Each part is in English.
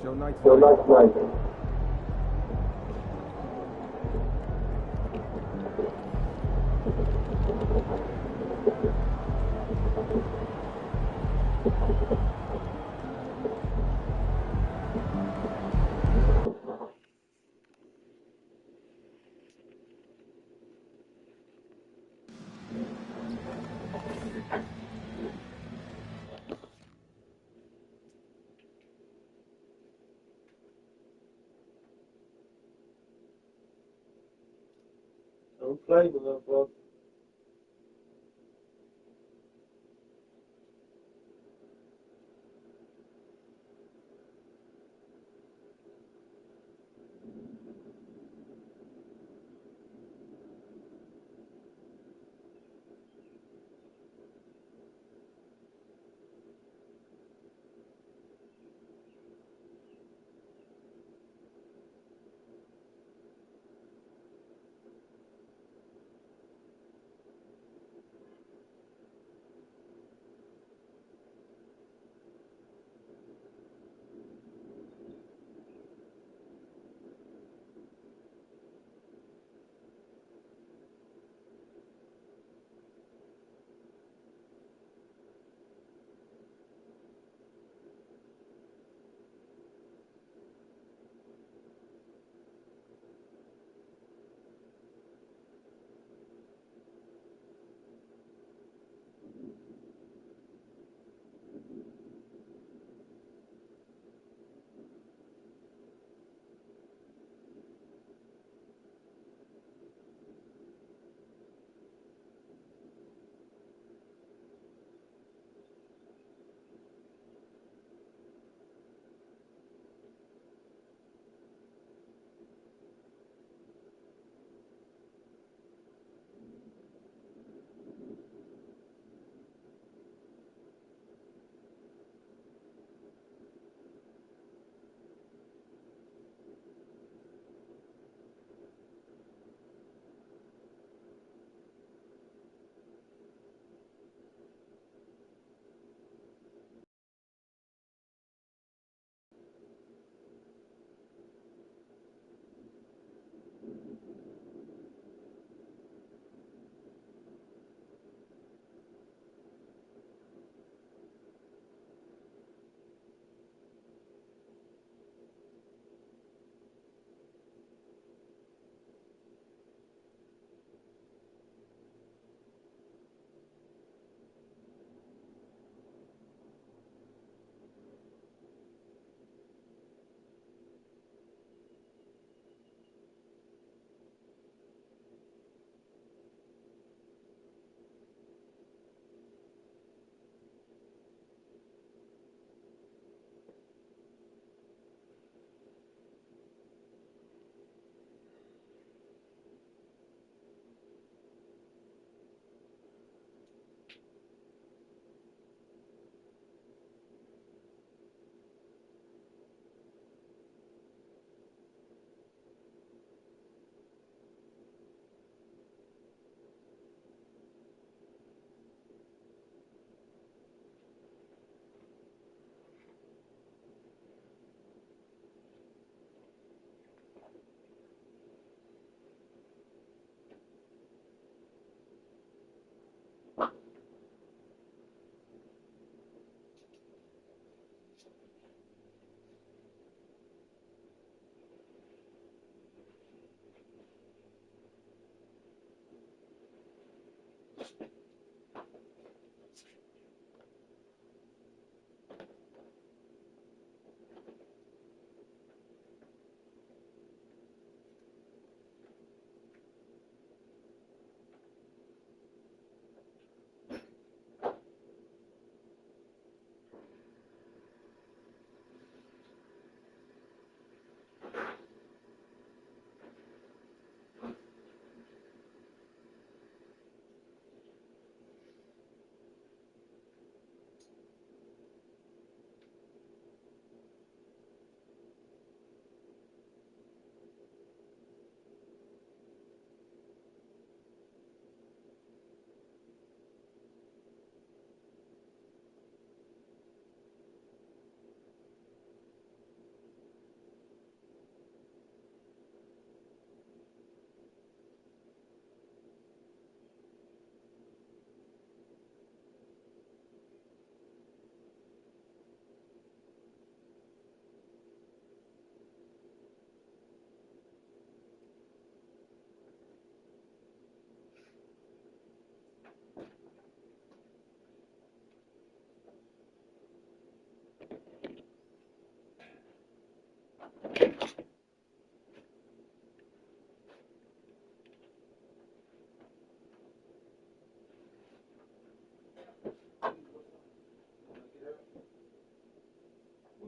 Show night Your flight. last night. I'm flaming up, bro.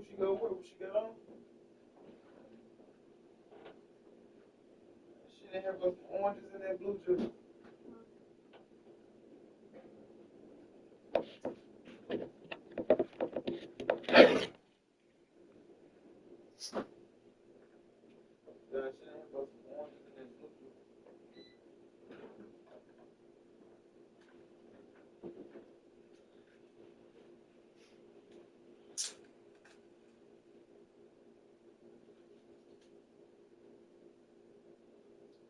Who she go with? Who she got on? She didn't have those oranges in that blue juice. Yeah, she didn't have those oranges in that blue juice.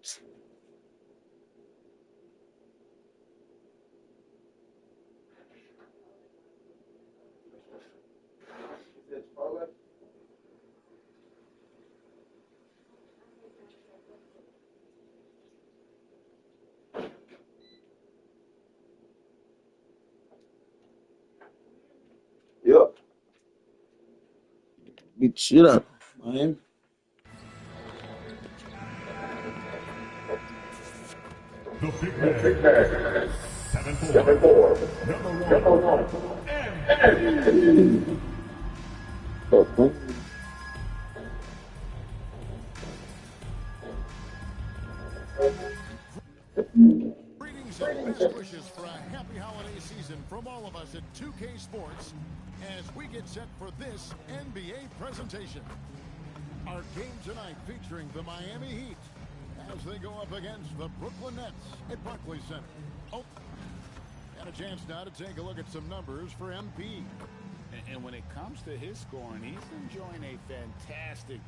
She said Chipotle. Yep. Beat shit up, man. The big man. 7'4". Number one. Greetings and best wishes for a happy holiday season from all of us at 2K Sports as we get set for this NBA presentation. Our game tonight featuring the Miami Heat as they go up against the Brooklyn Nets at Barclays Center. Oh, and a chance now to take a look at some numbers for MP. And when it comes to his scoring, he's enjoying a fantastic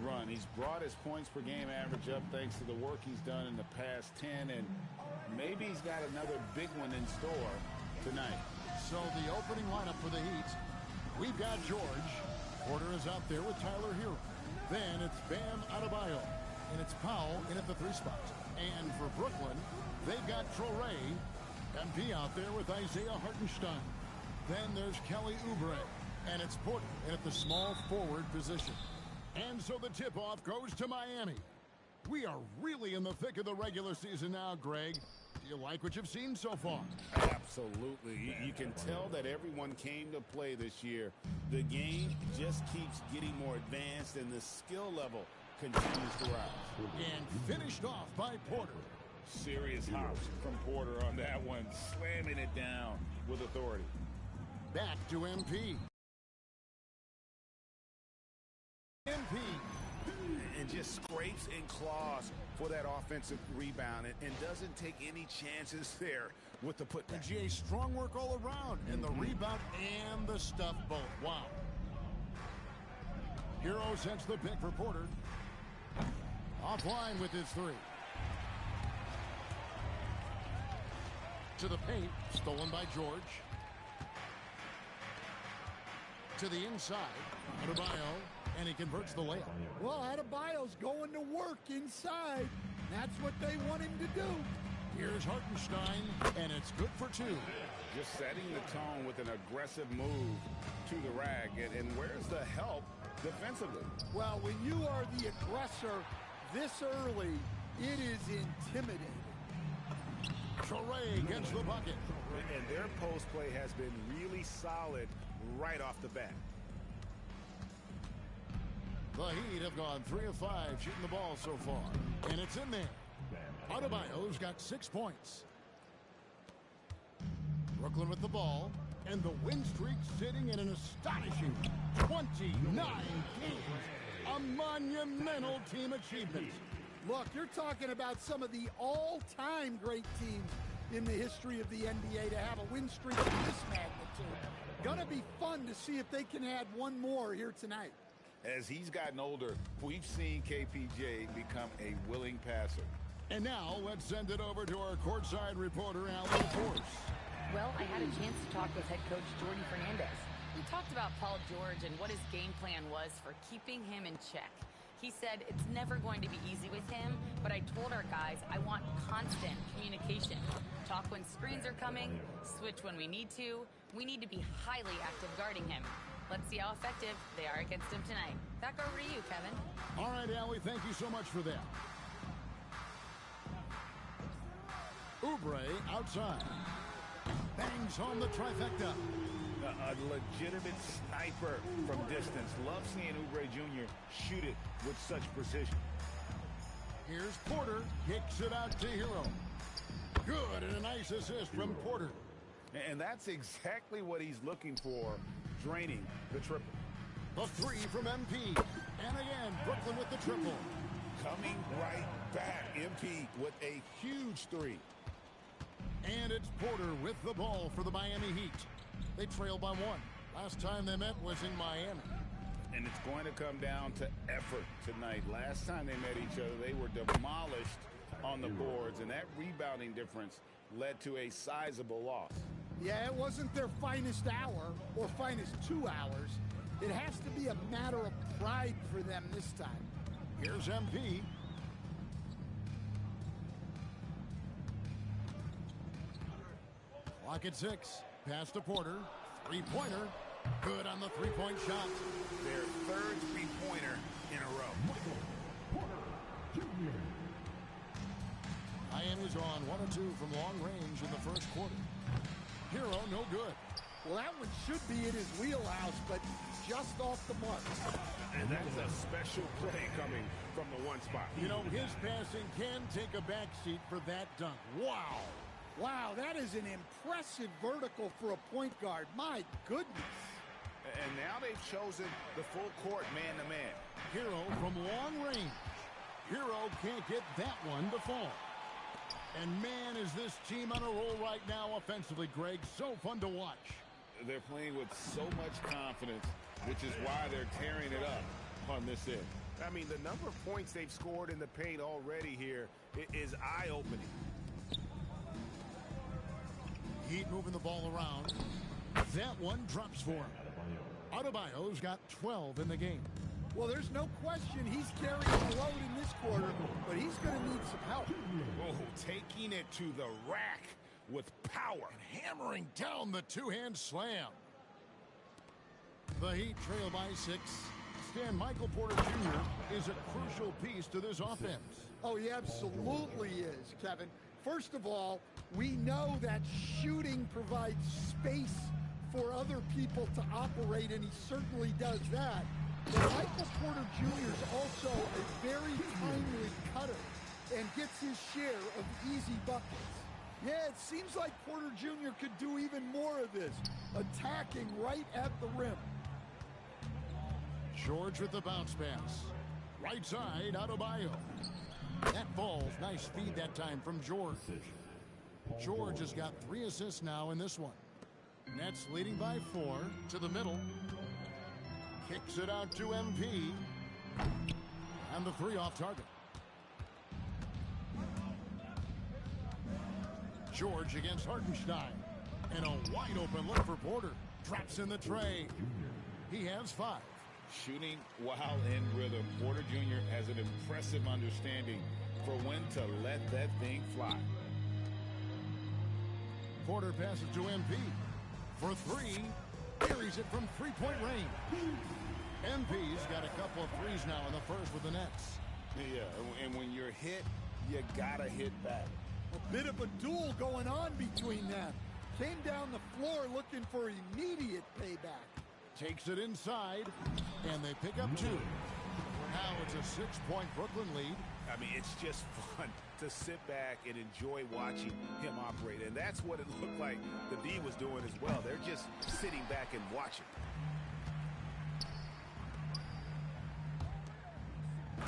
run. He's brought his points per game average up thanks to the work he's done in the past 10, and maybe he's got another big one in store tonight. So the opening lineup for the Heat, we've got George. Porter is out there with Tyler Hero. Then it's Bam Adebayo, and it's Powell in at the 3 spot. And for Brooklyn, they've got Traore, MP out there with Isaiah Hartenstein. Then there's Kelly Oubre, and it's Porter in at the small forward position. And so the tip-off goes to Miami. We are really in the thick of the regular season now, Greg. Do you like what you've seen so far? Absolutely. You can tell that everyone came to play this year. The game just keeps getting more advanced, and the skill level continues to rise. And finished off by Porter. Serious hops from Porter on that one, slamming it down with authority. Back to MP. MP. And just scrapes and claws for that offensive rebound and doesn't take any chances there with the putback. PGA strong work all around, and the rebound and the stuff both. Wow. Hero sets the pick for Porter. Offline with his 3. To the paint, stolen by George. To the inside, Adebayo, and he converts the layup. Well, Adebayo's going to work inside. That's what they want him to do. Here's Hartenstein, and it's good for 2. Just setting the tone with an aggressive move to the rack. And where's the help defensively? Well, when you are the aggressor this early, it is intimidating. Traore gets the bucket. And their post play has been really solid right off the bat. The Heat have gone 3 of 5 shooting the ball so far. And it's in there. Adebayo's got 6 points. Brooklyn with the ball. And the win streak sitting in an astonishing 29 games. A monumental team achievement. Look, you're talking about some of the all-time great teams in the history of the NBA to have a win streak of this magnitude. Gonna be fun to see if they can add one more here tonight. As he's gotten older, we've seen KPJ become a willing passer. And now let's send it over to our courtside reporter, Alan Force. Well, I had a chance to talk with head coach Jordi Fernandez. We talked about Paul George and what his game plan was for keeping him in check. He said it's never going to be easy with him, but I told our guys I want constant communication. Talk when screens are coming, switch when we need to. We need to be highly active guarding him. Let's see how effective they are against him tonight. Back over to you, Kevin. All right, Allie, thank you so much for that. Oubre outside. Bangs home the trifecta. legitimate sniper from distance. Love seeing Oubre Jr. shoot it with such precision. Here's Porter. Kicks it out to Hero. Good, and a nice assist from Porter. And that's exactly what he's looking for, draining the triple. The three from MP. And again, Brooklyn with the triple. Coming right back. MP with a huge three. And it's Porter with the ball for the Miami Heat. They trail by 1. Last time they met was in Miami. And it's going to come down to effort tonight. Last time they met each other, they were demolished on the boards, and that rebounding difference led to a sizable loss. Yeah, it wasn't their finest hour or finest 2 hours. It has to be a matter of pride for them this time. Here's MP. Clock at 6. Pass to Porter. Three-pointer. Good on the three-point shot. Their third three-pointer in a row. Miami's on 1 or 2 from long range in the first quarter. Hero, no good. Well, that one should be in his wheelhouse, but just off the mark. And that's a special play coming from the one spot. You know, his passing can take a backseat for that dunk. Wow. Wow, that is an impressive vertical for a point guard. My goodness. And now they've chosen the full court man-to-man. Hero from long range. Hero can't get that one to fall. And man, is this team on a roll right now offensively, Greg. So fun to watch. They're playing with so much confidence, which is why they're tearing it up on this end. I mean, the number of points they've scored in the paint already here is eye-opening. Heat moving the ball around. That one drops for him. Adebayo's got 12 in the game. Well, there's no question he's carrying the load in this quarter, but he's going to need some help. Oh, taking it to the rack with power. And hammering down the two-hand slam. The Heat trail by 6. Stan, Michael Porter Jr. is a crucial piece to this offense. Oh, he absolutely is, Kevin. First of all, we know that shooting provides space for other people to operate, and he certainly does that. But Michael Porter Jr. is also a very timely cutter and gets his share of easy buckets. Yeah, it seems like Porter Jr. could do even more of this, attacking right at the rim. George with the bounce pass. Right side, Adebayo. That falls. Nice feed that time from George. George has got 3 assists now in this one. Nets leading by 4 to the middle. Kicks it out to MP. And the 3 off target. George against Hartenstein. And a wide open look for Porter. Drops in the tray. He has 5. Shooting while in rhythm. Porter Jr. has an impressive understanding for when to let that thing fly. Porter passes to MP. For 3. Carries it from three-point range. MP's got a couple of threes now in the first with the Nets. Yeah, and when you're hit, you gotta hit back. A bit of a duel going on between them. Came down the floor looking for immediate payback. Takes it inside, and they pick up 2. Now it's a 6-point Brooklyn lead. I mean, it's just fun to sit back and enjoy watching him operate. And that's what it looked like the D was doing as well. They're just sitting back and watching.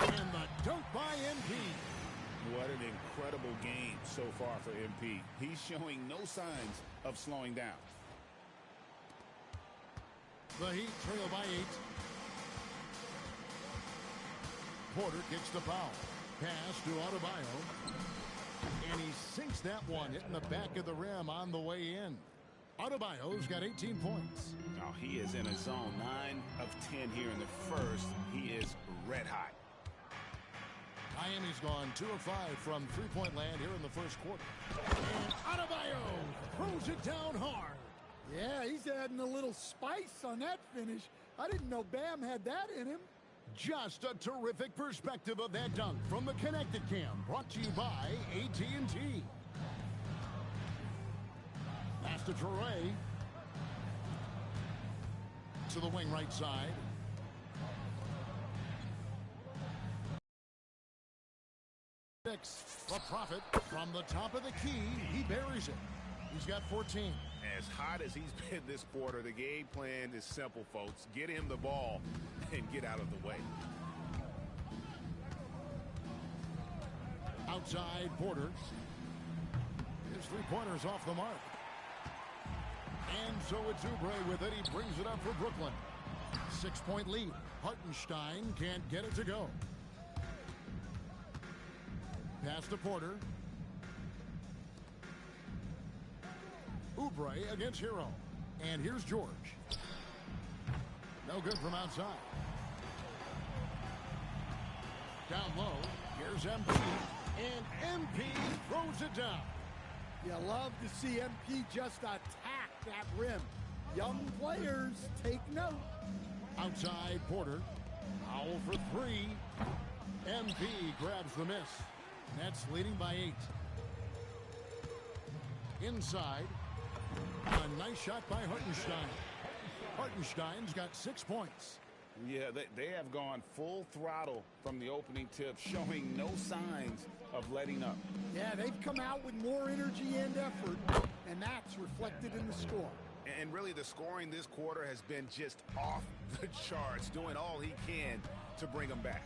And the dunk by MP. What an incredible game so far for MP. He's showing no signs of slowing down. The Heat trail by 8. Porter kicks the foul. Pass to Adebayo. And he sinks that one, hitting the back of the rim on the way in. Adebayo's got 18 points. Oh, he is in a zone. 9 of 10 here in the first. He is red hot. Miami's gone 2 of 5 from three-point land here in the first quarter. And Adebayo throws it down hard. Yeah, he's adding a little spice on that finish. I didn't know Bam had that in him. Just a terrific perspective of that dunk from the Connected Cam, brought to you by AT&T. Pass to Torrey. to the wing right side. The Prophet from the top of the key. He buries it. He's got 14. As hot as he's been this quarter, the game plan is simple, folks. Get him the ball and get out of the way. Outside Porter. His three-pointers off the mark. And so it's Oubre with it. He brings it up for Brooklyn. 6-point lead. Hartenstein can't get it to go. Pass to Porter. Oubre against Hero. And here's George. No good from outside. Down low. Here's MP. And MP throws it down. You love to see MP just attack that rim. Young players, take note. Outside Porter. Powell for three. MP grabs the miss. Nets leading by 8. Inside. A nice shot by Hartenstein. Hartenstein's got 6 points. Yeah, they have gone full throttle from the opening tip, showing no signs of letting up. Yeah, they've come out with more energy and effort, and that's reflected in the score. And really, the scoring this quarter has been just off the charts, doing all he can to bring them back.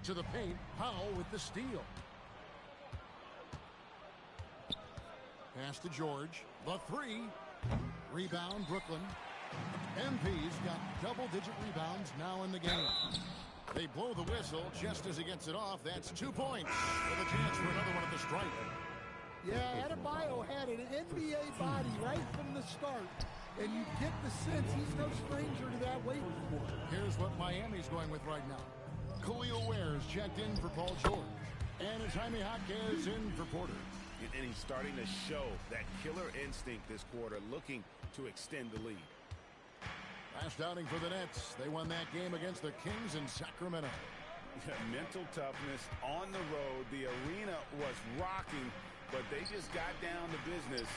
To the paint, Powell with the steal. Pass to George. The three. Rebound, Brooklyn. MP's got double-digit rebounds now in the game. They blow the whistle just as he gets it off. That's 2 points with a chance for another one at the stripe. Yeah, Adebayo had an NBA body right from the start, and you get the sense he's no stranger to that weight report. Here's what Miami's going with right now. Khalil Ware's checked in for Paul George. And Jaime Jaquez in for Porter. And he's starting to show that killer instinct this quarter, looking to extend the lead. Last outing for the Nets. They won that game against the Kings in Sacramento. Mental toughness on the road. The arena was rocking, but they just got down to business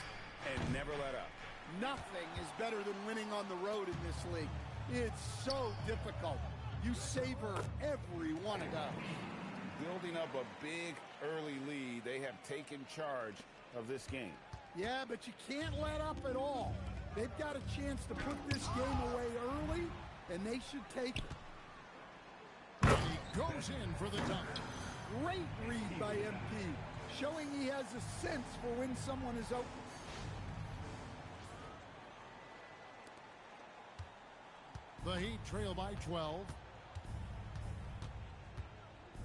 and never let up. Nothing is better than winning on the road in this league. It's so difficult. You savor every one of those. Building up a big early lead, they have taken charge of this game. Yeah, but you can't let up at all. They've got a chance to put this game away early, and they should take it. He goes in for the dunk. Great read by MP, showing he has a sense for when someone is open. The Heat trail by 12.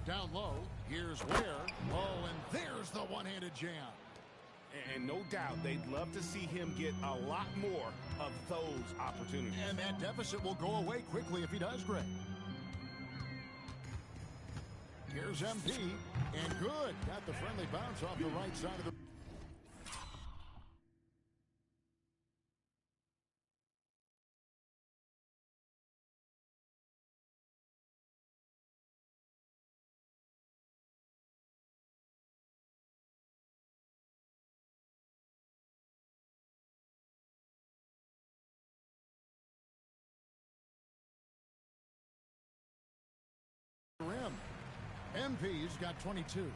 Down low, here's Ware. Oh, and there's the one-handed jam. And no doubt they'd love to see him get a lot more of those opportunities. And that deficit will go away quickly if he does, Greg. Here's MP, and good. Got the friendly bounce off the right side of the... rim. MP's got 22.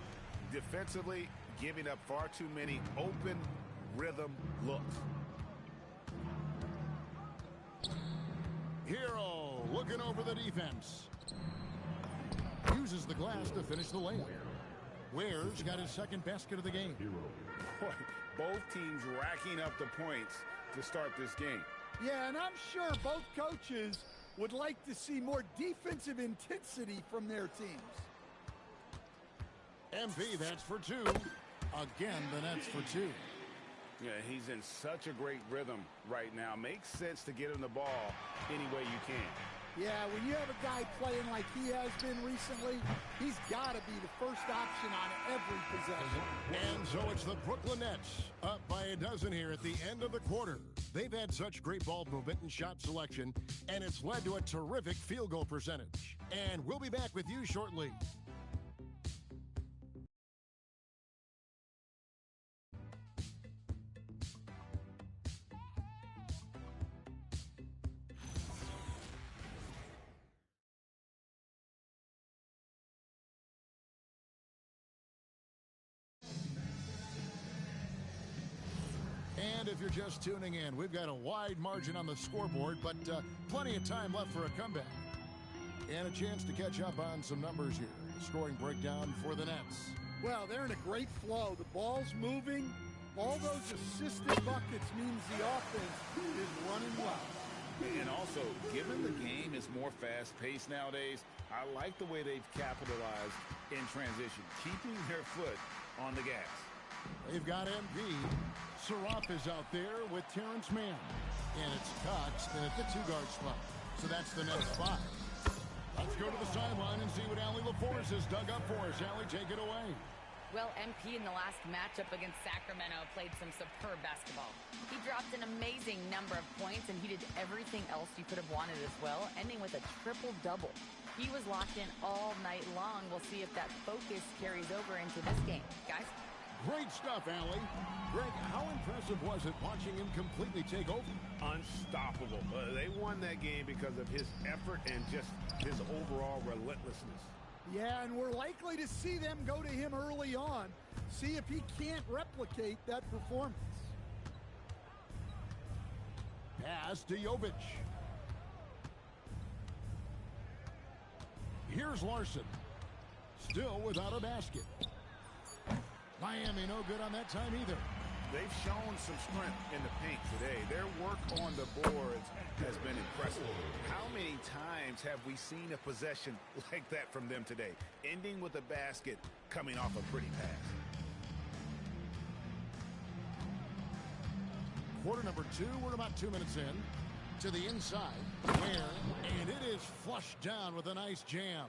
Defensively, giving up far too many open rhythm looks. Hero looking over the defense. Uses the glass to finish the layup. Ware's got his second basket of the game. Both teams racking up the points to start this game. Yeah, and I'm sure both coaches would like to see more defensive intensity from their teams. MP, that's for 2. Again, the Nets for 2. Yeah, he's in such a great rhythm right now. Makes sense to get him the ball any way you can. Yeah, when you have a guy playing like he has been recently, he's got to be the first option on every possession. And so it's the Brooklyn Nets up by a dozen here at the end of the quarter. They've had such great ball movement and shot selection, and it's led to a terrific field goal percentage. And we'll be back with you shortly. And if you're just tuning in, we've got a wide margin on the scoreboard, but plenty of time left for a comeback. And a chance to catch up on some numbers here. Scoring breakdown for the Nets. Well, they're in a great flow. The ball's moving. All those assisted buckets means the offense is running well. And also, given the game is more fast-paced nowadays, I like the way they've capitalized in transition, keeping their foot on the gas. They've got MP. Saraf is out there with Terrence Mann. And it's Cox at the two-guard spot. So that's the next spot. Let's go to the sideline and see what Allie LaForce has dug up for us. Allie, take it away. Well, MP in the last matchup against Sacramento played some superb basketball. He dropped an amazing number of points, and he did everything else you could have wanted as well, ending with a triple-double. He was locked in all night long. We'll see if that focus carries over into this game. Guys? Great stuff, Allie. Greg, how impressive was it watching him completely take over? Unstoppable. They won that game because of his effort and just his overall relentlessness. Yeah, and we're likely to see them go to him early on. See if he can't replicate that performance. Pass to Jovic. Here's Larson. Still without a basket. Miami no good on that time either. They've shown some strength in the paint today. Their work on the boards has been impressive. How many times have we seen a possession like that from them today? Ending with a basket, coming off a pretty pass. Quarter number 2, we're about 2 minutes in. To the inside, and it is flushed down with a nice jam.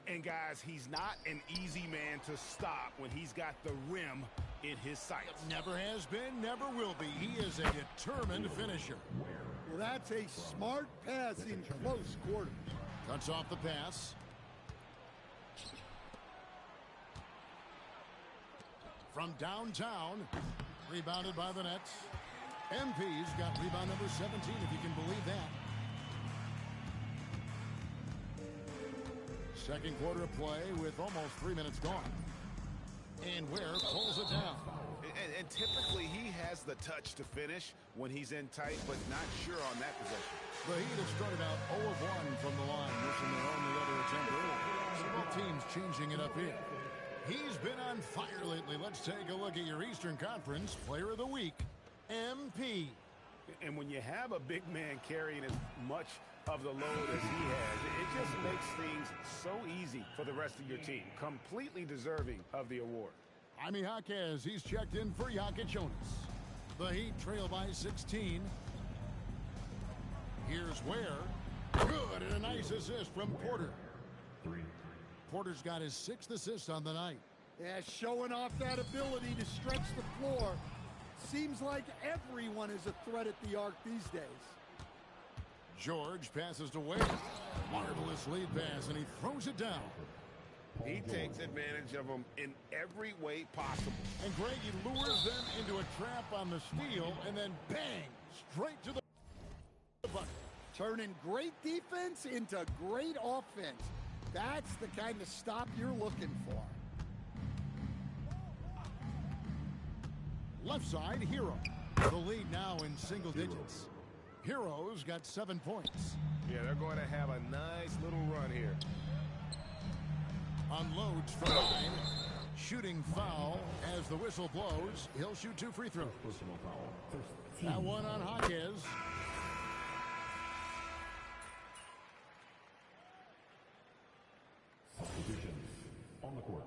And guys, he's not an easy man to stop when he's got the rim in his sights. Never has been, never will be. He is a determined finisher. Well, that's a smart pass in close quarters. Cuts off the pass. From downtown, rebounded by the Nets. MP's got rebound number 17, if you can believe that. Second quarter of play with almost 3 minutes gone. And Ware pulls it down. And typically he has the touch to finish when he's in tight, but not sure on that possession. The Heat have started out 0 of 1 from the line, missing their only other attempt earlier. So both teams changing it up here. He's been on fire lately. Let's take a look at your Eastern Conference Player of the Week, MP. And when you have a big man carrying as much of the load as he has, it just makes things so easy for the rest of your team. Completely deserving of the award. Jaime Jaquez, he's checked in for Jokic Jonas. The Heat trail by 16. Here's Ware. Good, and a nice assist from Porter. Porter's got his 6th assist on the night. Yeah, showing off that ability to stretch the floor. Seems like everyone is a threat at the arc these days. George passes to Ware. Marvelous lead pass, and he throws it down. He takes advantage of them in every way possible. And Greg, he lures them into a trap on the steal, and then bang, straight to the bucket. Turning great defense into great offense. That's the kind of stop you're looking for. Left side, Hero. The lead now in single digits. Hero's got 7 points. Yeah, they're going to have a nice little run here. Unloads from line. Shooting foul as the whistle blows. He'll shoot 2 free throws. That one on Jaquez. Substitutions on the court.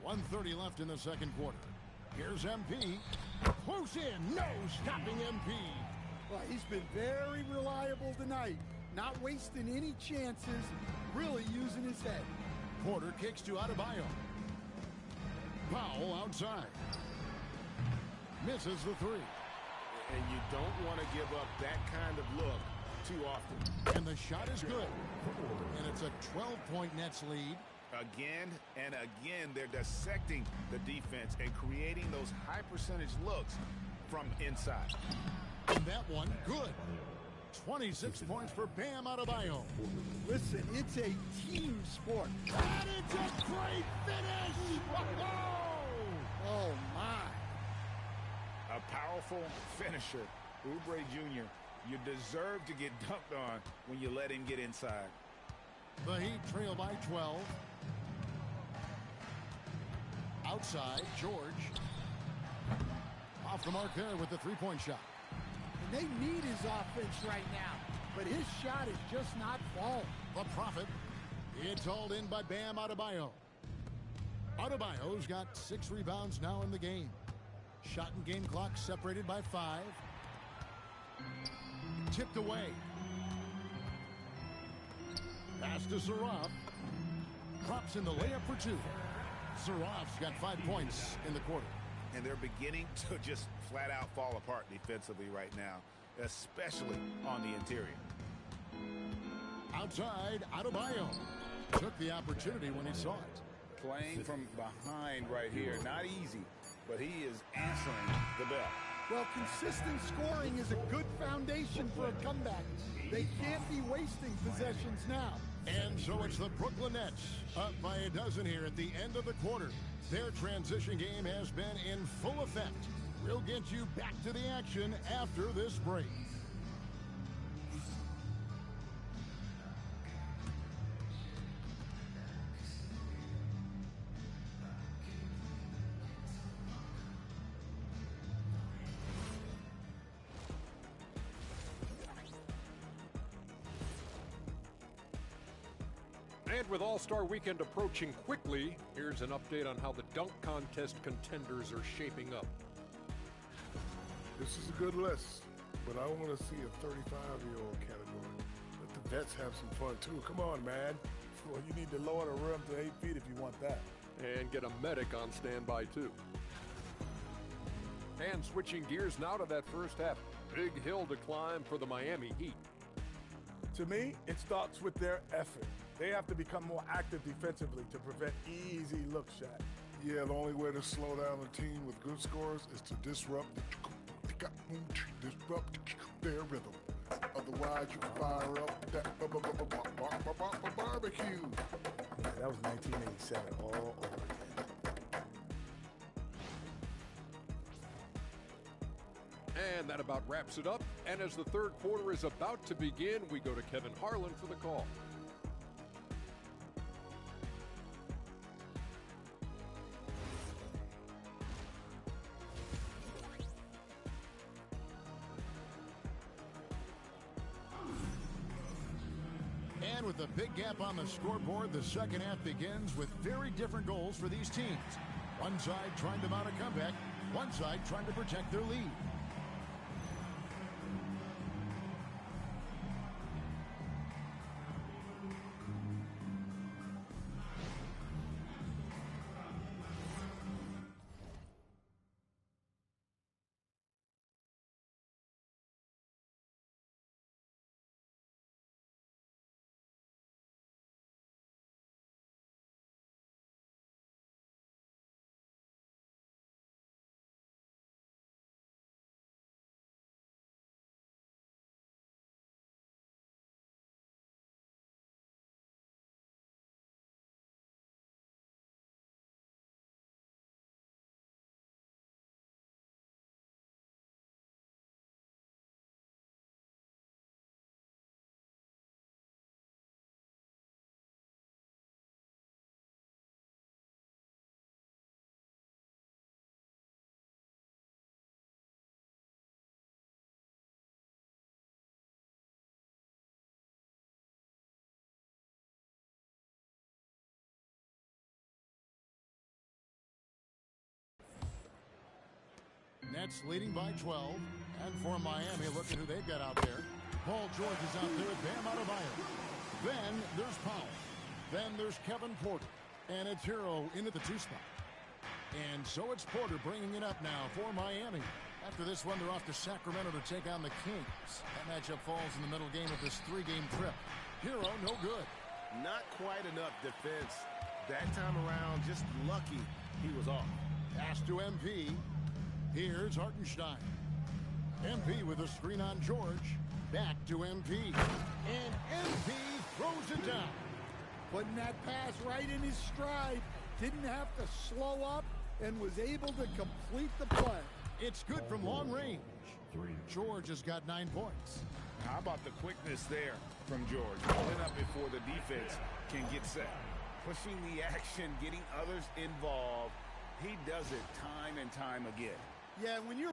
1:30 left in the second quarter. Here's MP. Close in. No stopping MP. Well, he's been very reliable tonight. Not wasting any chances. Really using his head. Porter kicks to Adebayo. Powell outside. Misses the 3. And you don't want to give up that kind of look too often. And the shot is good. And it's a 12-point Nets lead. Again and again, they're dissecting the defense and creating those high percentage looks from inside. And that one, good. 26 points for Bam Adebayo. Listen, it's a team sport. And it's a great finish! Oh, my. A powerful finisher. Oubre Jr., you deserve to get dunked on when you let him get inside. The Heat trail by 12. Outside, George. Off the mark there with the three-point shot. And they need his offense right now, but his shot is just not falling. The Prophet. It's hauled in by Bam Adebayo. Adebayo's got 6 rebounds now in the game. Shot and game clock separated by 5. Tipped away. Pass to Zaraf. Drops in the layup for 2. Zaraf's got 5 points in the quarter. And they're beginning to just flat out fall apart defensively right now, especially on the interior. Outside, Adebayo took the opportunity when he saw it. Playing from behind right here, not easy, but he is answering the bell. Well, consistent scoring is a good foundation for a comeback. They can't be wasting possessions now. And so it's the Brooklyn Nets up by a dozen here at the end of the quarter. Their transition game has been in full effect. We'll get you back to the action after this break. And with All-Star Weekend approaching quickly, here's an update on how the dunk contest contenders are shaping up. This is a good list, but I want to see a 35-year-old category. Let the vets have some fun, too. Come on, man. Well, you need to lower the rim to 8 feet if you want that. And get a medic on standby, too. And switching gears now to that first half. Big hill to climb for the Miami Heat. To me, it starts with their effort. They have to become more active defensively to prevent easy look shots. Yeah, the only way to slow down a team with good scores is to disrupt their rhythm. Otherwise, you fire up that barbecue. Yeah, that was 1987 all over again. And that about wraps it up. And as the third quarter is about to begin, we go to Kevin Harlan for the call. And with a big gap on the scoreboard, the second half begins with very different goals for these teams. One side trying to mount a comeback, one side trying to protect their lead. Nets leading by 12. And for Miami, look at who they've got out there. Paul George is out there with Bam Adebayo. Then there's Powell. Then there's Kevin Porter. And it's Hero in at the 2 spot. And so it's Porter bringing it up now for Miami. After this one, they're off to Sacramento to take on the Kings. That matchup falls in the middle game of this 3-game trip. Hero, no good. Not quite enough defense. That time around, just lucky he was off. Pass to MP. Here's Hartenstein. MP with a screen on George. Back to MP. And MP throws it down. Putting that pass right in his stride. Didn't have to slow up and was able to complete the play. It's good from long range. George has got 9 points. How about the quickness there from George? Pulling up before the defense can get set. Pushing the action, getting others involved. He does it time and time again. Yeah, when you're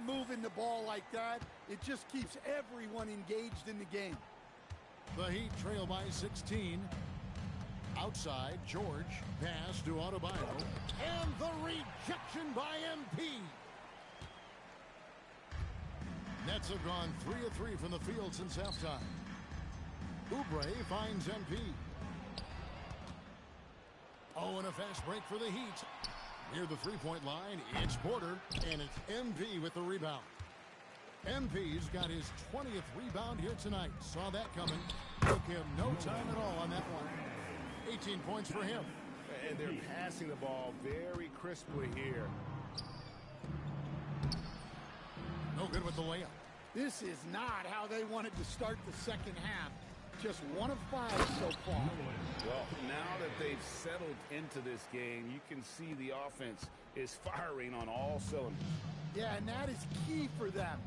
moving the ball like that, it just keeps everyone engaged in the game. The Heat trail by 16. Outside, George. Pass to Adebayo. And the rejection by MP. Nets have gone 3 of 3 from the field since halftime. Oubre finds MP. Oh, and a fast break for the Heat. Near the three-point line, it's Porter, and it's MP with the rebound. MP's got his 20th rebound here tonight. Saw that coming. Took him no time at all on that one. 18 points for him. And they're passing the ball very crisply here. No good with the layup. This is not how they wanted to start the second half. Just 1 of 5 so far. Well, now that they've settled into this game, you can see the offense is firing on all cylinders. Yeah, and that is key for them.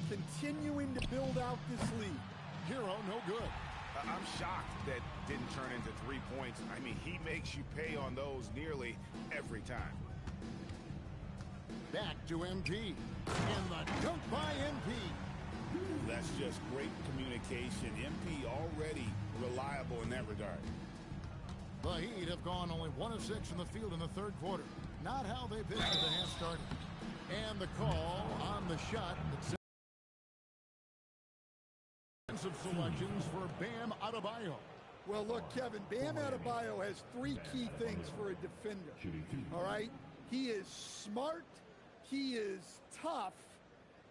Continuing to build out this lead. Hero, no good. I'm shocked that didn't turn into 3 points. I mean, he makes you pay on those nearly every time. Back to MP. And the dunk by MP. That's just great communication. MP already reliable in that regard. The Heat have gone only 1 of 6 in the field in the third quarter. Not how they pitched at the half started. And the call on the shot. Defensive selections for Bam Adebayo. Well, look, Kevin, Bam Adebayo has 3 key things for a defender. All right? He is smart, he is tough,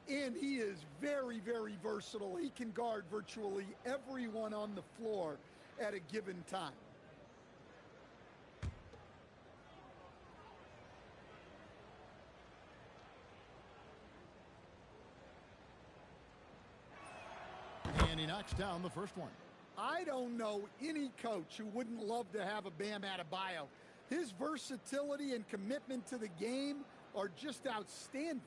and he is very, very versatile. He can guard virtually everyone on the floor at a given time. And he knocks down the first one. I don't know any coach who wouldn't love to have a Bam Adebayo. His versatility and commitment to the game are just outstanding.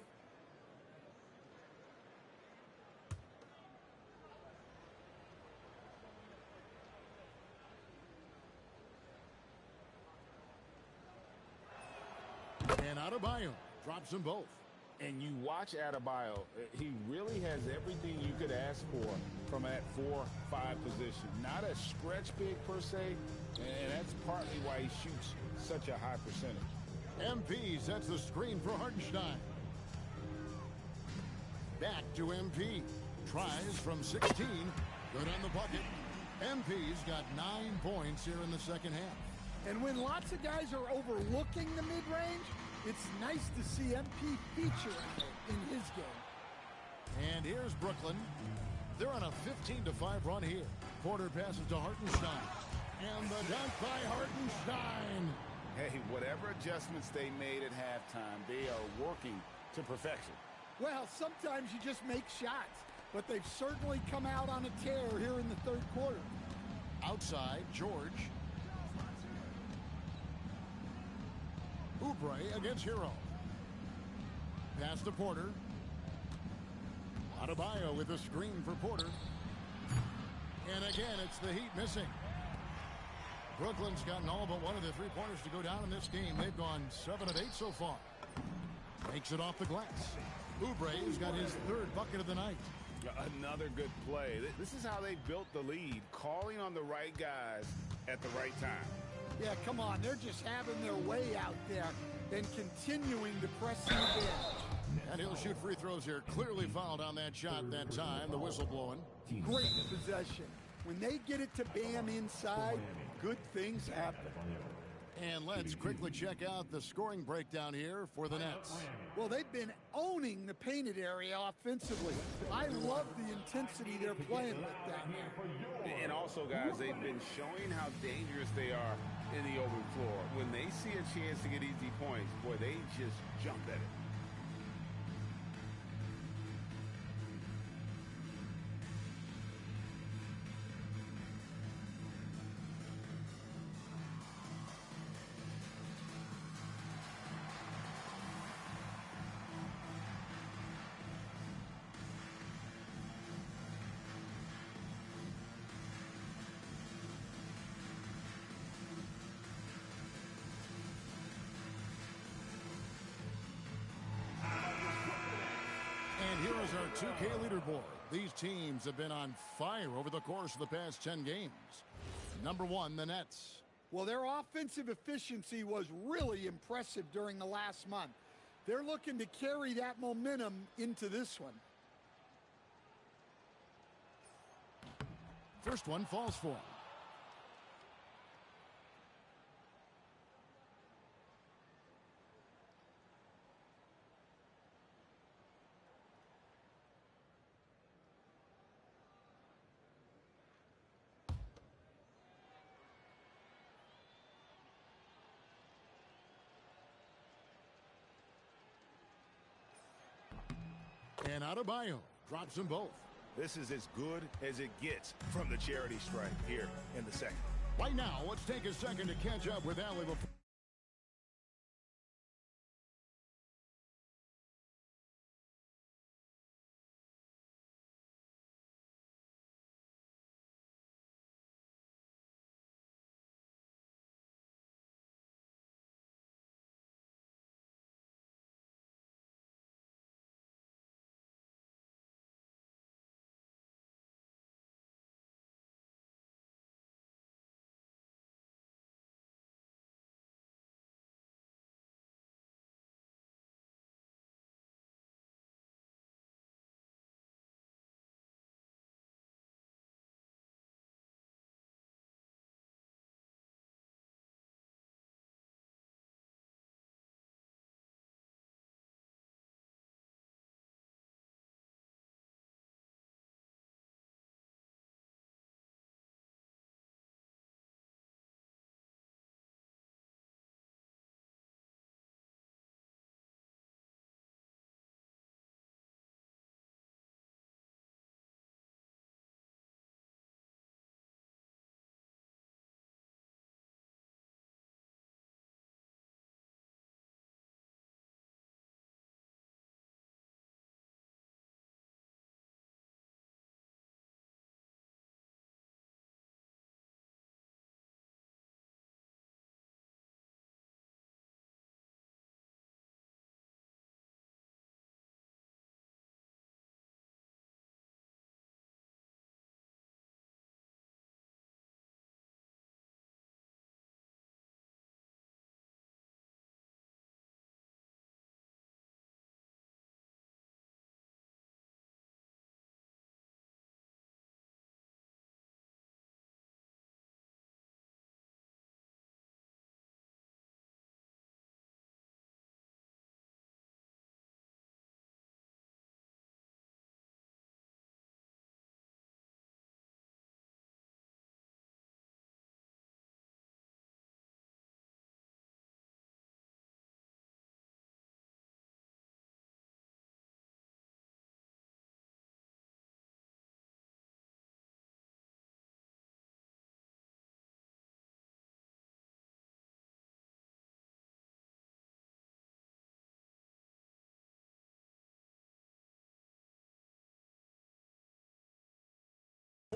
And Adebayo drops them both. And you watch Adebayo, he really has everything you could ask for from that 4-5 position. Not a stretch big per se, and that's partly why he shoots such a high percentage. MP sets the screen for Hartenstein. Back to MP. Tries from 16. Good on the bucket. MP's got 9 points here in the second half. And when lots of guys are overlooking the mid-range, it's nice to see MP feature in his game. And here's Brooklyn. They're on a 15-5 run here. Porter passes to Hartenstein. And the dunk by Hartenstein. Hey, whatever adjustments they made at halftime, they are working to perfection. Well, sometimes you just make shots, but they've certainly come out on a tear here in the third quarter. Outside, George. Oubre against Hero. Pass to Porter. Adebayo with a screen for Porter. And again, it's the Heat missing. Brooklyn's gotten all but one of the three-pointers to go down in this game. They've gone 7 of 8 so far. Makes it off the glass. Oubre's got his third bucket of the night. Another good play. This is how they built the lead, calling on the right guys at the right time. Yeah, come on. They're just having their way out there and continuing to press the edge. And he'll shoot free throws here. Clearly fouled on that shot that time. The whistle blowing. Great possession. When they get it to Bam inside, good things happen. And let's quickly check out the scoring breakdown here for the Nets. Well, they've been owning the painted area offensively. I love the intensity they're playing with down there. And also, guys, they've been showing how dangerous they are in the open floor. When they see a chance to get easy points, boy, they just jump at it. And here is our 2K leaderboard. These teams have been on fire over the course of the past 10 games. Number 1, the Nets. Well, their offensive efficiency was really impressive during the last month. They're looking to carry that momentum into this one. First one falls for him. And Adebayo drops them both. This is as good as it gets from the charity stripe here in the second. Right now, let's take a second to catch up with Allie before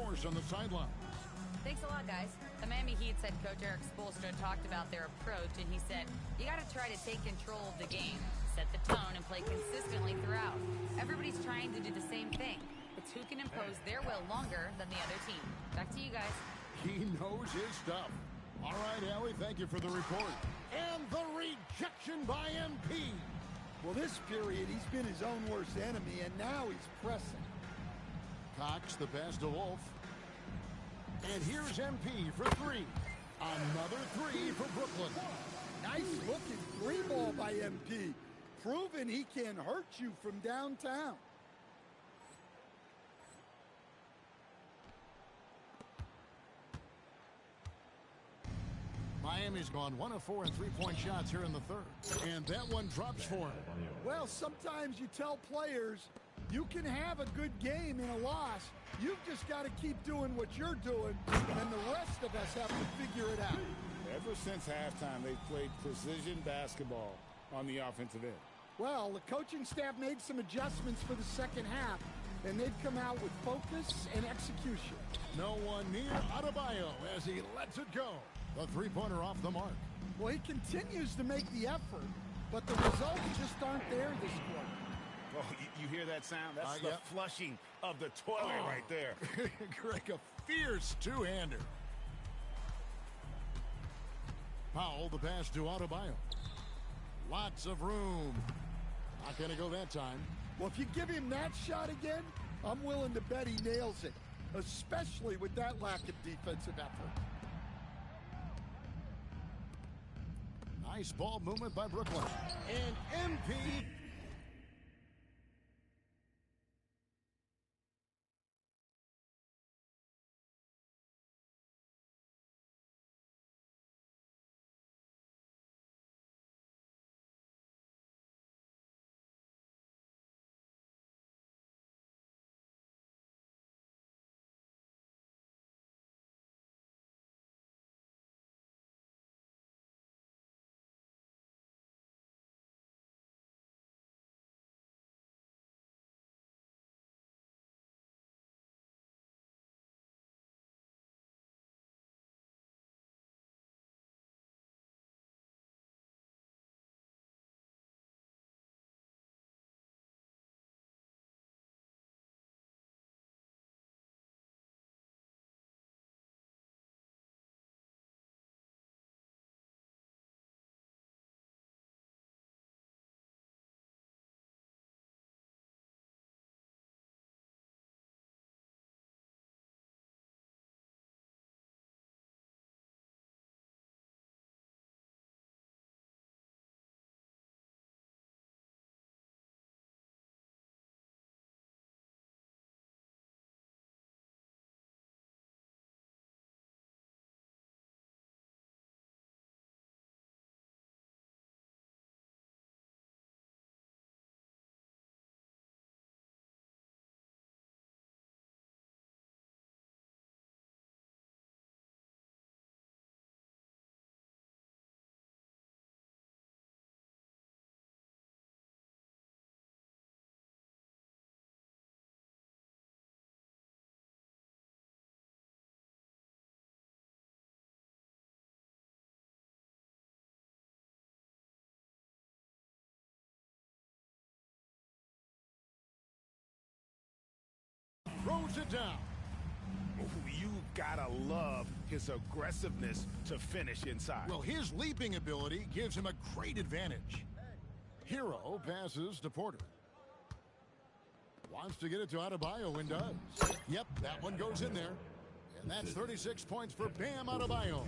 Morse on the sideline. Thanks a lot, guys. The Miami Heat's head coach Eric Spoelstra talked about their approach, and he said, you got to try to take control of the game, set the tone, and play consistently throughout. Everybody's trying to do the same thing. It's who can impose their will longer than the other team. Back to you guys. He knows his stuff. All right, Howie, thank you for the report. And the rejection by MP. Well, this period, he's been his own worst enemy, and now he's pressing. Cox, the pass to Wolf. And here's MP for three. Another three for Brooklyn. Nice looking three ball by MP. Proving he can hurt you from downtown. Miami's gone 1 of 4 in three-point shots here in the third. And that one drops for him. Well, sometimes you tell players you can have a good game in a loss. You've just got to keep doing what you're doing, and the rest of us have to figure it out. Ever since halftime, they've played precision basketball on the offensive end. Well, the coaching staff made some adjustments for the second half, and they've come out with focus and execution. No one near Adebayo as he lets it go. The three-pointer off the mark. Well, he continues to make the effort, but the results just aren't there this quarter. Oh, you hear that sound? That's the flushing of the toilet right there. Greg, a fierce two-hander. Powell, the pass to Adebayo. Lots of room. Not going to go that time. Well, if you give him that shot again, I'm willing to bet he nails it, especially with that lack of defensive effort. Nice ball movement by Brooklyn. And MP. Throws it down. You've got to love his aggressiveness to finish inside. Well, his leaping ability gives him a great advantage. Hero passes to Porter. Wants to get it to Adebayo and does. Yep, that one goes in there. And that's 36 points for Bam Adebayo.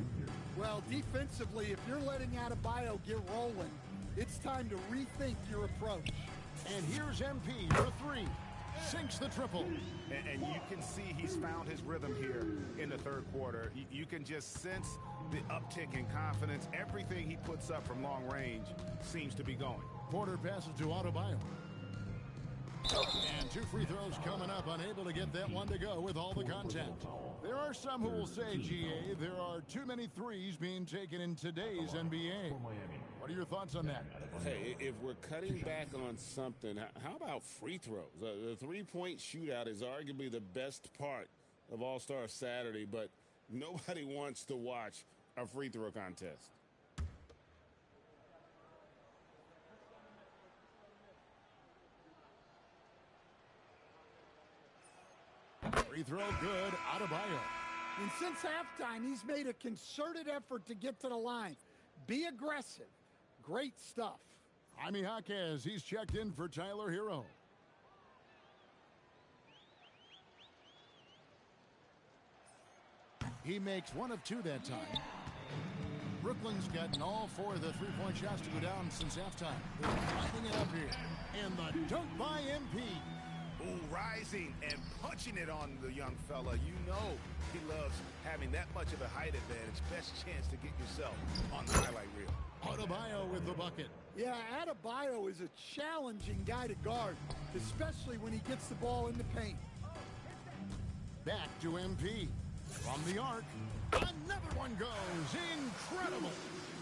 Well, defensively, if you're letting Adebayo get rolling, it's time to rethink your approach. And here's MP for three. Sinks the triple. And you can see he's found his rhythm here in the third quarter. You can just sense the uptick in confidence. Everything he puts up from long range seems to be going. Porter passes to Adebayo. And two free throws coming up, unable to get that one to go with all the contact. There are some who will say, GA, there are too many threes being taken in today's NBA. What are your thoughts on that? Hey, if we're cutting back on something, how about free throws? The three-point shootout is arguably the best part of All-Star Saturday, but nobody wants to watch a free throw contest. Free throw good, Adebayo. And since halftime, he's made a concerted effort to get to the line. Be aggressive. Great stuff. Jaime Jaquez, he's checked in for Tyler Hero. He makes 1 of 2 that time. Brooklyn's gotten all 4 of the three-point shots to go down since halftime. They're lighting it up here. And the dunk by MP. Ooh, rising and punching it on the young fella. You know he loves having that much of a height advantage. Best chance to get yourself on the highlight reel. Adebayo with the bucket. Yeah, Adebayo is a challenging guy to guard, especially when he gets the ball in the paint. Back to MP. From the arc. Another one goes. Incredible.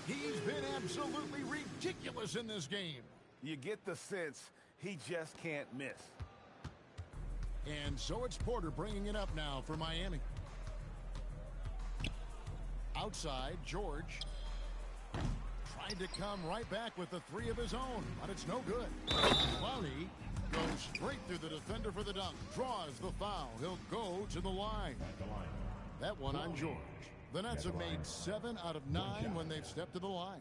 He's been absolutely ridiculous in this game. You get the sense he just can't miss. And so it's Porter bringing it up now for Miami. Outside, George tried to come right back with the 3 of his own, but it's no good. Wally goes straight through the defender for the dunk, draws the foul. He'll go to the line. That one on George. The Nets have made 7 out of 9 when they've stepped to the line.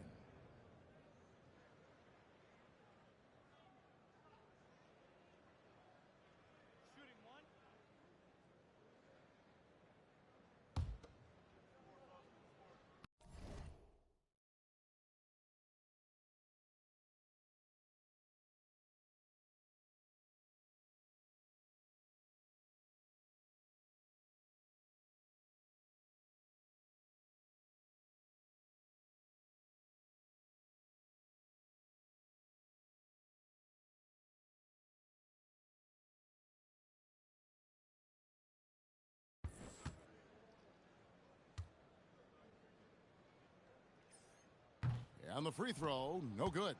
On the free throw, no good.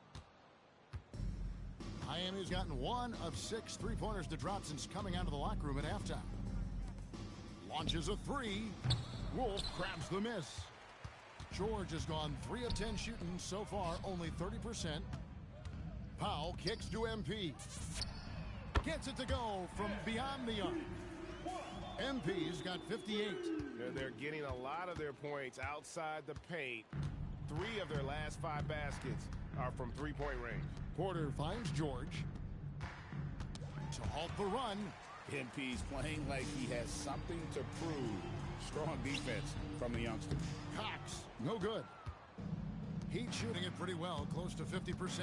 Miami's gotten 1 of 6 three-pointers to drop since coming out of the locker room at halftime. Launches a 3. Wolf grabs the miss. George has gone 3 of 10 shooting so far, only 30%. Powell kicks to MP. Gets it to go from beyond the arc. MP's got 58. They're getting a lot of their points outside the paint. 3 of their last 5 baskets are from three-point range. Porter finds George to halt the run. MP's playing like he has something to prove. Strong defense from the youngster. Cox, no good. He's shooting it pretty well, close to 50%.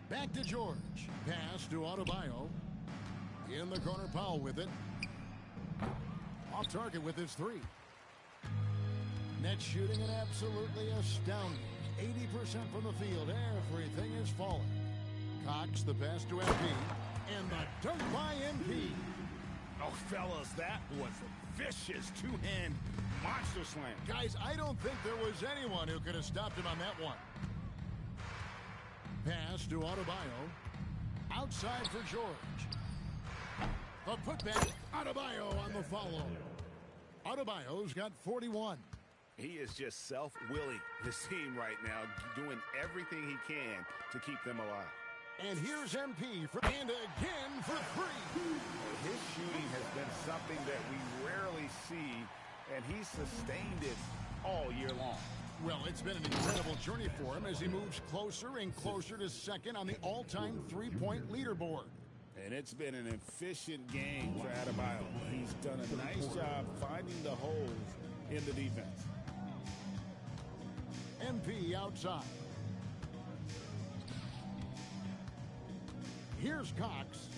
Back to George. Pass to Adebayo. In the corner, Powell with it. Off target with his 3. Nets shooting it absolutely astounding. 80% from the field. Everything is falling. Cox, the pass to MP. And the dunk by MP. Oh, fellas, that was a vicious 2-hand monster slam. Guys, I don't think there was anyone who could have stopped him on that one. Pass to Adebayo. Outside for George. The putback. Adebayo on the follow. Adebayo's got 41. He is just self-willing, this team right now, doing everything he can to keep them alive. And here's MP for and again for 3. His shooting has been something that we rarely see, and he's sustained it all year long. Well, it's been an incredible journey for him as he moves closer and closer to second on the all-time three-point leaderboard. And it's been an efficient game for Adebayo. He's done a nice job finding the holes in the defense. MP outside. Here's Cox.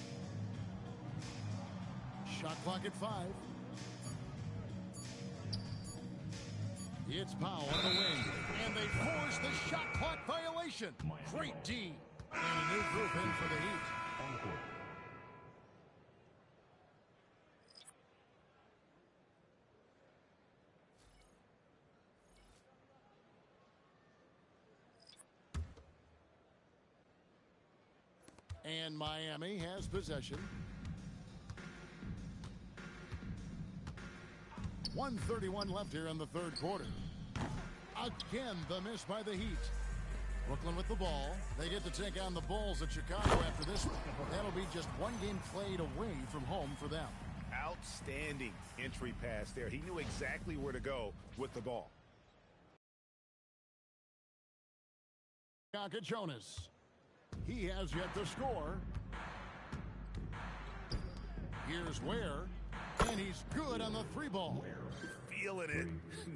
Shot clock at 5. It's Powell on the wing. And they force the shot clock violation. Great D. And a new group in for the Heat. And Miami has possession. 1:31 left here in the third quarter. Again, the miss by the Heat. Brooklyn with the ball. They get to take on the Bulls at Chicago after this one. That'll be just one game played away from home for them. Outstanding entry pass there. He knew exactly where to go with the ball. Jonas. He has yet to score. Here's Ware. And he's good on the three ball. Feeling it.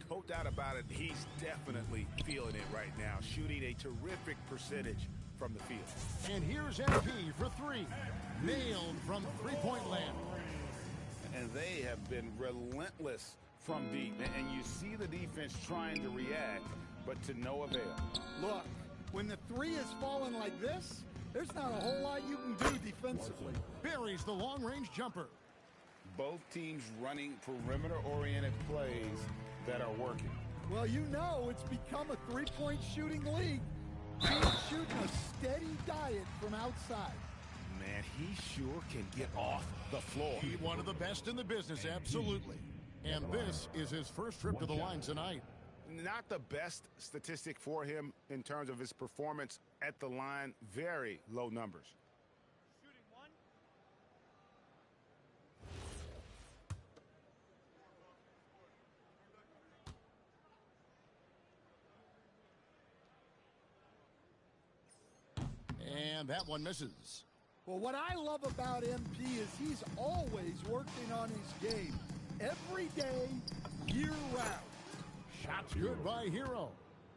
No doubt about it. He's definitely feeling it right now. Shooting a terrific percentage from the field. And here's MP for three. Nailed from three-point land. And they have been relentless from deep. And you see the defense trying to react, but to no avail. Look, when the three is falling like this, there's not a whole lot you can do defensively. Buries the long-range jumper. Both teams running perimeter-oriented plays that are working. Well, you know it's become a three-point shooting league. Teams shooting a steady diet from outside. Man, he sure can get off the floor. He's one of the best in the business, absolutely. And this is his first trip to the line tonight. Not the best statistic for him in terms of his performance at the line. Very low numbers. And that one misses. Well, what I love about MP is he's always working on his game. Every day, year-round. Shots good by Hero.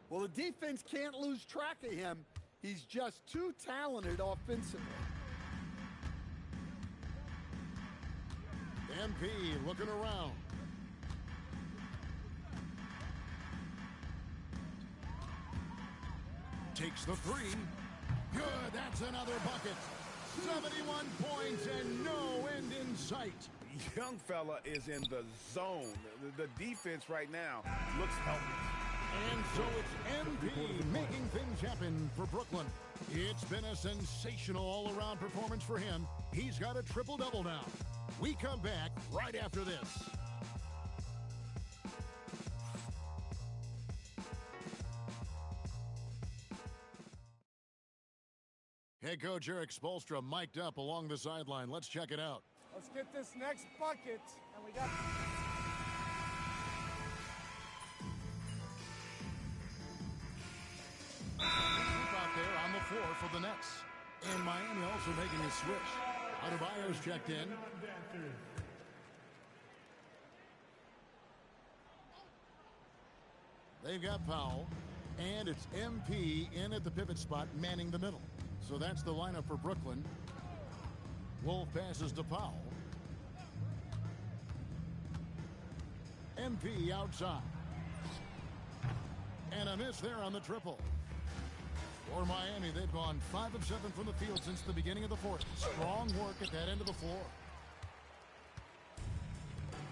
Well, the defense can't lose track of him. He's just too talented offensively. MP looking around. Takes the three. Good, that's another bucket. 71 points and no end in sight. Young fella is in the zone. The defense right now looks helpless. And so it's MP making things happen for Brooklyn. It's been a sensational all-around performance for him. He's got a triple-double now. We come back right after this. Head coach Eric Spoelstra mic'd up along the sideline. Let's check it out. Let's get this next bucket, and we got... Out there on the floor for the Nets. And Miami also making a switch. Adebayo's checked in. They've got Powell. And it's MP in at the pivot spot, manning the middle. So that's the lineup for Brooklyn. Wolf passes to Powell. MP outside. And a miss there on the triple. For Miami, they've gone 5 of 7 from the field since the beginning of the fourth. Strong work at that end of the floor.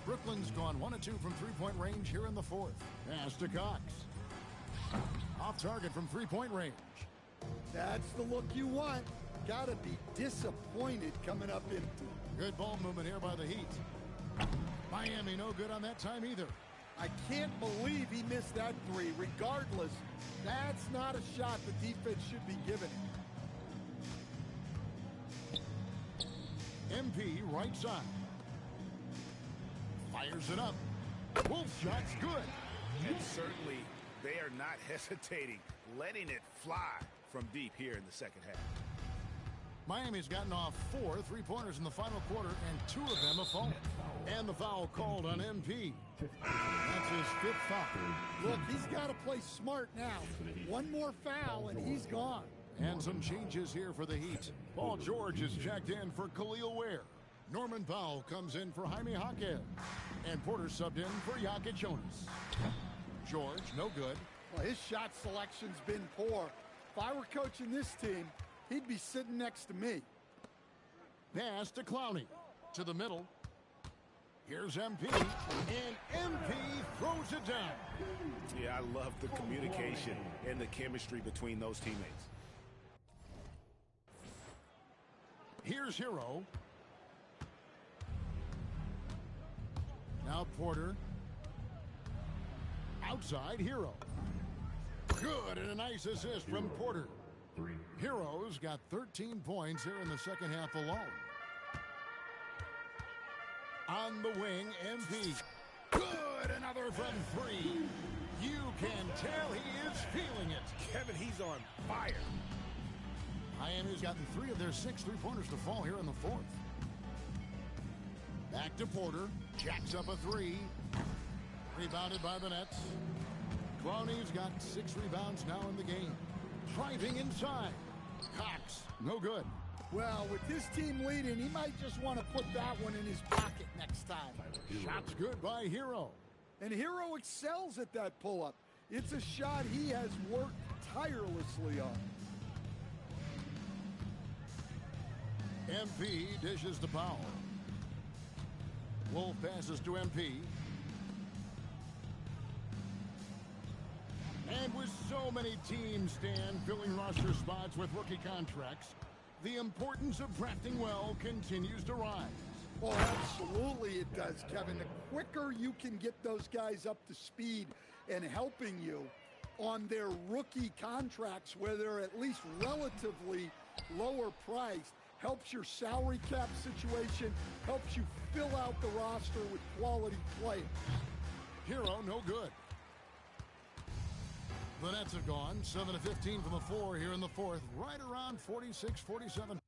Brooklyn's gone 1 of 2 from three-point range here in the fourth. Pass to Cox. Off target from three-point range. That's the look you want. Gotta be disappointed coming up empty. Good ball movement here by the Heat. Miami no good on that time either. I can't believe he missed that three. Regardless, that's not a shot the defense should be giving him. MP right side. Fires it up. Wolf shot's good. And certainly they are not hesitating, letting it fly from deep here in the second half. Miami's gotten off 4 three-pointers in the final quarter, and 2 of them have fallen. And the foul called on MP. That's his 5th foul. Look, he's got to play smart now. One more foul, and he's gone. And some changes here for the Heat. Paul George is checked in for Khalil Ware. Norman Powell comes in for Jaime Jaquez. And Porter subbed in for Jokic Jonas. George, no good. Well, his shot selection's been poor. If I were coaching this team, he'd be sitting next to me. Pass to Clowney. To the middle. Here's MP. And MP throws it down. Yeah, I love the communication and the chemistry between those teammates. Here's Hero. Now Porter. outside Hero. Good, and a nice assist from Porter. Hero's got 13 points here in the second half alone. On the wing, MP. Good, another from 3. You can tell he is feeling it. Kevin, he's on fire. Miami's gotten 3 of their 6 3-pointers to fall here in the fourth. Back to Porter. Jacks up a 3. Rebounded by the Nets. Clowney's got 6 rebounds now in the game. Driving inside. Cox, no good. Well, with this team leading, he might just want to put that one in his pocket next time. Shot's good by Hero. And Hero excels at that pull-up. It's a shot he has worked tirelessly on. MP dishes to Powell. Wolf passes to MP. And with so many teams, Stan, filling roster spots with rookie contracts, the importance of drafting well continues to rise. Oh, absolutely it does, Kevin. The quicker you can get those guys up to speed and helping you on their rookie contracts where they're at least relatively lower priced, helps your salary cap situation, helps you fill out the roster with quality players. Hero, no good. The Nets have gone 7 of 15 from the floor here in the fourth, right around 46-47.